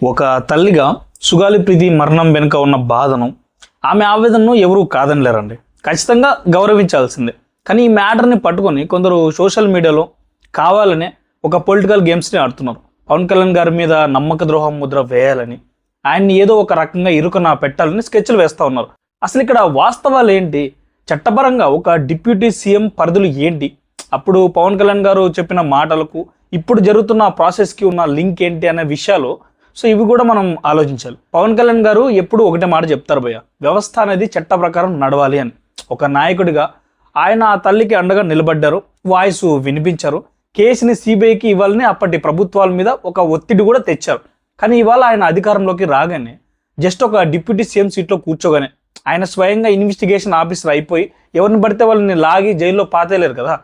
ఒక తల్లిగా సుగాలి ప్రీతి మరణం వెనుక ఉన్న బాధను, ఆమె ఆవేదనను ఎవరూ కాదనలేరండి. ఖచ్చితంగా గౌరవించాల్సిందే. కానీ ఈ మ్యాటర్ని పట్టుకొని కొందరు సోషల్ మీడియాలో కావాలనే ఒక పొలిటికల్ గేమ్స్ని ఆడుతున్నారు. పవన్ కళ్యాణ్ గారి మీద నమ్మక ద్రోహం ముద్ర వేయాలని, ఆయన్ని ఏదో ఒక రకంగా ఇరుకున పెట్టాలని స్కెచ్లు వేస్తూ ఉన్నారు. అసలు ఇక్కడ వాస్తవాలు ఏంటి? చట్టపరంగా ఒక డిప్యూటీ సీఎం పరిధులు ఏంటి? అప్పుడు పవన్ కళ్యాణ్ గారు చెప్పిన మాటలకు ఇప్పుడు జరుగుతున్న ప్రాసెస్కి ఉన్న లింక్ ఏంటి అనే విషయాలు, సో ఇవి కూడా మనం ఆలోచించాలి. పవన్ కళ్యాణ్ గారు ఎప్పుడు ఒకటే మాట చెప్తారు భయ్య, వ్యవస్థ అనేది చట్ట ప్రకారం నడవాలి అని. ఒక నాయకుడిగా ఆయన ఆ తల్లికి అండగా నిలబడ్డారు, వాయిస్ వినిపించారు. కేసుని సిబిఐకి ఇవ్వాలని అప్పటి ప్రభుత్వాల మీద ఒక ఒత్తిడి కూడా తెచ్చారు. కానీ ఇవాళ ఆయన అధికారంలోకి రాగానే జస్ట్ ఒక డిప్యూటీ సీఎం సీట్లో కూర్చోగానే ఆయన స్వయంగా ఇన్వెస్టిగేషన్ ఆఫీసర్ అయిపోయి ఎవరిని పడితే వాళ్ళని లాగి జైల్లో పాతేయలేరు కదా.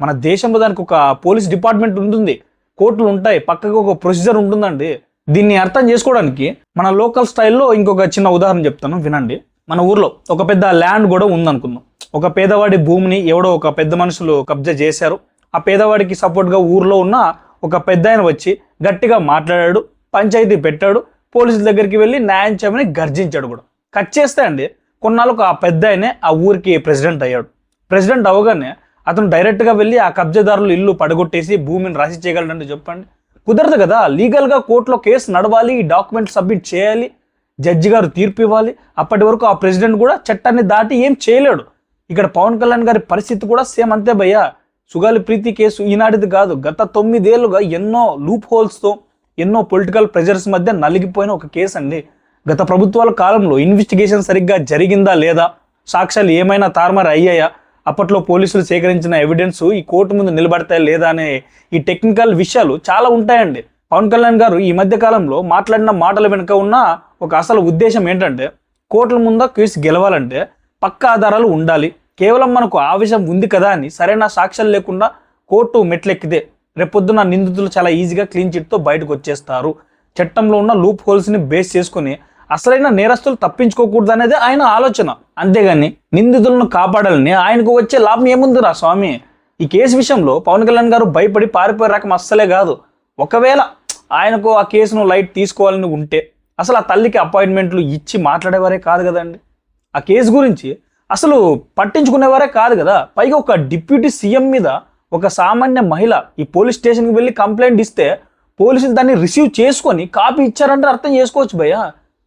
మన దేశంలో దానికి ఒక పోలీస్ డిపార్ట్మెంట్ ఉంటుంది, కోర్టులు ఉంటాయి, పక్కకు ఒక ప్రొసీజర్ ఉంటుందండి. దీన్ని అర్థం చేసుకోవడానికి మన లోకల్ స్టైల్లో ఇంకొక చిన్న ఉదాహరణ చెప్తాను, వినండి. మన ఊర్లో ఒక పెద్ద ల్యాండ్ కూడా ఉందనుకుందాం. ఒక పేదవాడి భూమిని ఎవడో ఒక పెద్ద మనుషులు కబ్జా చేశారు. ఆ పేదవాడికి సపోర్ట్గా ఊర్లో ఉన్న ఒక పెద్ద ఆయన వచ్చి గట్టిగా మాట్లాడాడు, పంచాయతీ పెట్టాడు, పోలీసుల దగ్గరికి వెళ్ళి న్యాయం చేయమని గర్జించాడు కూడా. కట్ చేస్తే అండి కొన్నాళ్ళకు ఆ పెద్ద ఆయనే ఆ ఊరికి ప్రెసిడెంట్ అయ్యాడు. ప్రెసిడెంట్ అవగానే అతను డైరెక్ట్గా వెళ్ళి ఆ కబ్జాదారులు ఇల్లు పడగొట్టేసి భూమిని రాసి చేయగలడంటే చెప్పండి? కుదరదు కదా. లీగల్గా కోర్టులో కేసు నడవాలి, డాక్యుమెంట్ సబ్మిట్ చేయాలి, జడ్జి గారు తీర్పు ఇవ్వాలి. అప్పటి వరకు ఆ ప్రెసిడెంట్ కూడా చట్టాన్ని దాటి ఏం చేయలేడు. ఇక్కడ పవన్ కళ్యాణ్ గారి పరిస్థితి కూడా సేమ్ అంతే భయ్యా. సుగాలి ప్రీతి కేసు ఈనాటిది కాదు, గత 9 ఏళ్లుగా ఎన్నో లూప్ హోల్స్తో, ఎన్నో పొలిటికల్ ప్రెజర్స్ మధ్య నలిగిపోయిన ఒక కేసు అండి. గత ప్రభుత్వాల కాలంలో ఇన్వెస్టిగేషన్ సరిగ్గా జరిగిందా లేదా, సాక్ష్యాలు ఏమైనా తారుమారు అయ్యాయా, అప్పట్లో పోలీసులు సేకరించిన ఎవిడెన్స్ ఈ కోర్టు ముందు నిలబడతాయా లేదా అనే ఈ టెక్నికల్ విషయాలు చాలా ఉంటాయండి. పవన్ కళ్యాణ్ గారు ఈ మధ్య కాలంలో మాట్లాడిన మాటల వెనుక ఉన్న ఒక అసలు ఉద్దేశం ఏంటంటే, కోర్టుల ముందు కేసు గెలవాలంటే పక్క ఆధారాలు ఉండాలి. కేవలం మనకు ఆవేశం ఉంది కదా అని సరైన సాక్ష్యాలు లేకుండా కోర్టు మెట్లెక్కితే రేపొద్దున నిందితులు చాలా ఈజీగా క్లీన్ చిట్తో బయటకు వచ్చేస్తారు. చట్టంలో ఉన్న లూప్ హోల్స్ని బేస్ చేసుకుని అసలైన నేరస్తులు తప్పించుకోకూడదు అనేది ఆయన ఆలోచన. అంతేగాని నిందితులను కాపాడాలని ఆయనకు వచ్చే లాభం ఏముందిరా స్వామి? ఈ కేసు విషయంలో పవన్ కళ్యాణ్ గారు భయపడి పారిపోయే రకం అస్సలే కాదు. ఒకవేళ ఆయనకు ఆ కేసును లైట్ తీసుకోవాలని ఉంటే అసలు ఆ తల్లికి అపాయింట్మెంట్లు ఇచ్చి మాట్లాడేవారే కాదు కదండి. ఆ కేసు గురించి అసలు పట్టించుకునేవారే కాదు కదా. పైగా ఒక డిప్యూటీ సీఎం మీద ఒక సామాన్య మహిళ ఈ పోలీస్ స్టేషన్కి వెళ్ళి కంప్లైంట్ ఇస్తే పోలీసులు దాన్ని రిసీవ్ చేసుకొని కాపీ ఇచ్చారంటే అర్థం చేసుకోవచ్చు భయ్యా.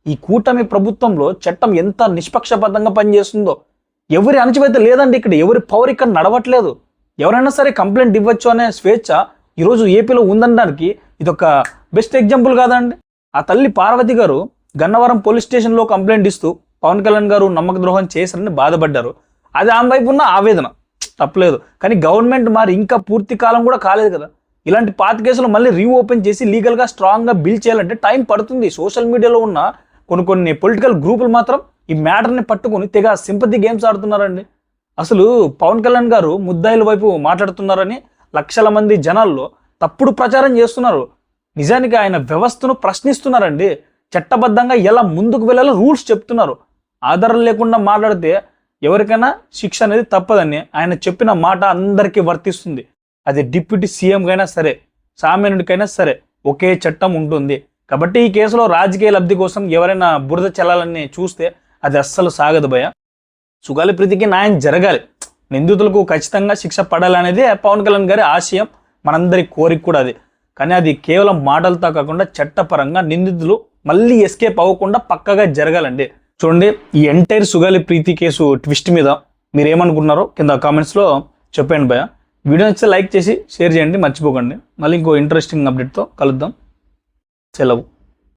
ఈ కూటమి ప్రభుత్వంలో చట్టం ఎంత నిష్పక్షపాతంగా పనిచేస్తుందో. ఎవరి అణచివేత లేదండి ఇక్కడ, ఎవరి పవర్ ఇక్కడ నడవట్లేదు. ఎవరైనా సరే కంప్లైంట్ ఇవ్వచ్చు అనే స్వేచ్ఛ ఈరోజు ఏపీలో ఉందనడానికి ఇదొక బెస్ట్ ఎగ్జాంపుల్ కాదండి. ఆ తల్లి పార్వతి గారు గన్నవరం పోలీస్ స్టేషన్లో కంప్లైంట్ ఇస్తూ పవన్ కళ్యాణ్ గారు నమ్మక ద్రోహం చేశారని బాధపడ్డారు. అది ఆమె వైపు ఉన్న ఆవేదన, తప్పలేదు. కానీ గవర్నమెంట్ మరి ఇంకా పూర్తి కాలం కూడా కాలేదు కదా. ఇలాంటి పాత కేసులు మళ్ళీ రీఓపెన్ చేసి లీగల్గా స్ట్రాంగ్గా బిల్డ్ చేయాలంటే టైం పడుతుంది. సోషల్ మీడియాలో ఉన్న కొన్ని పొలిటికల్ గ్రూపులు మాత్రం ఈ మ్యాటర్ని పట్టుకుని తెగ సింపతి గేమ్స్ ఆడుతున్నారండి. అసలు పవన్ కళ్యాణ్ గారు ముద్దాయిల వైపు మాట్లాడుతున్నారని లక్షల మంది జనాల్లో తప్పుడు ప్రచారం చేస్తున్నారు. నిజానికి ఆయన వ్యవస్థను ప్రశ్నిస్తున్నారండి. చట్టబద్ధంగా ఎలా ముందుకు వెళ్ళాలో రూల్స్ చెప్తున్నారు. ఆధారం లేకుండా మాట్లాడితే ఎవరికైనా శిక్ష అనేది తప్పదని ఆయన చెప్పిన మాట అందరికీ వర్తిస్తుంది. అది డిప్యూటీ సీఎంకైనా సరే, సామాన్యుడికైనా సరే ఒకే చట్టం ఉంటుంది. కాబట్టి ఈ కేసులో రాజకీయ లబ్ధి కోసం ఎవరైనా బురద చల్లాలని చూస్తే అది అస్సలు సాగదు భయ. సుగాలి ప్రీతికి న్యాయం జరగాలి, నిందితులకు ఖచ్చితంగా శిక్ష పడాలనేదే పవన్ కళ్యాణ్ గారి ఆశయం, మనందరి కోరిక కూడా అది. కానీ అది కేవలం మాటలతో కాకుండా చట్టపరంగా నిందితులు మళ్ళీ ఎస్కేప్ అవ్వకుండా పక్కగా జరగాలండి. చూడండి, ఈ ఎంటైర్ సుగాలి ప్రీతి కేసు ట్విస్ట్ మీద మీరు ఏమనుకున్నారో కింద కామెంట్స్లో చెప్పండి భయ. వీడియో నచ్చితే లైక్ చేసి షేర్ చేయండి, మర్చిపోకండి. మళ్ళీ ఇంకో ఇంట్రెస్టింగ్ అప్డేట్తో కలుద్దాం. సెలవు.